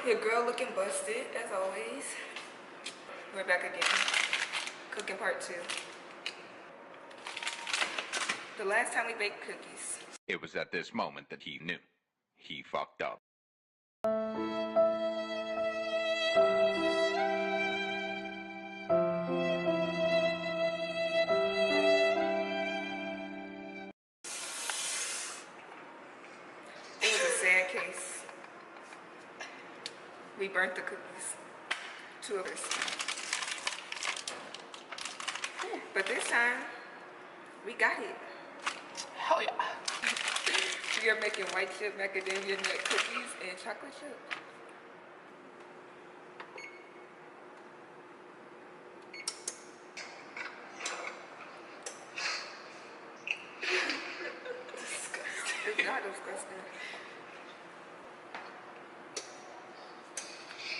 Your girl looking busted, as always. We're back again. Cooking part 2. The last time we baked cookies. It was at this moment that he knew. He fucked up. It was a sad case. We burnt the cookies. 2 of us. But this time, we got it. Hell yeah. We are making white chip macadamia nut cookies and chocolate chip. It's not disgusting.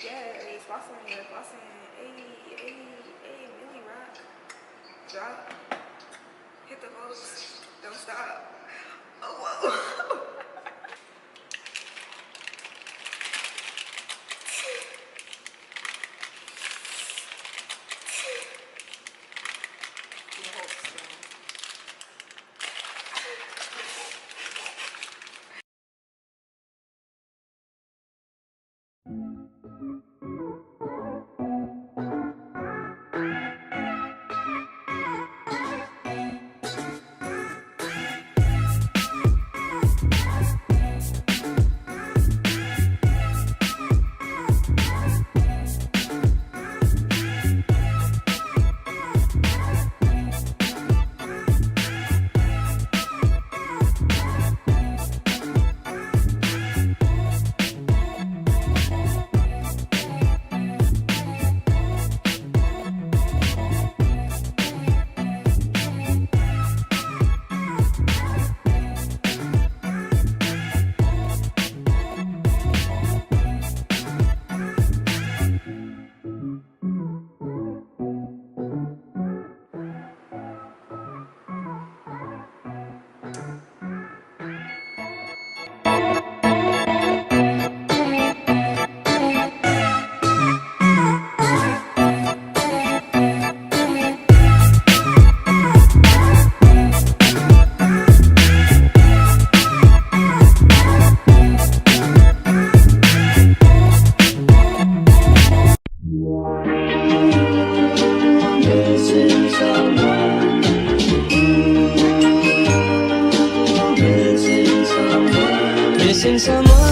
Yay, flossing, flossing. Hey, Millie rock. Drop. Hit the votes. Don't stop. Oh, whoa. Missing someone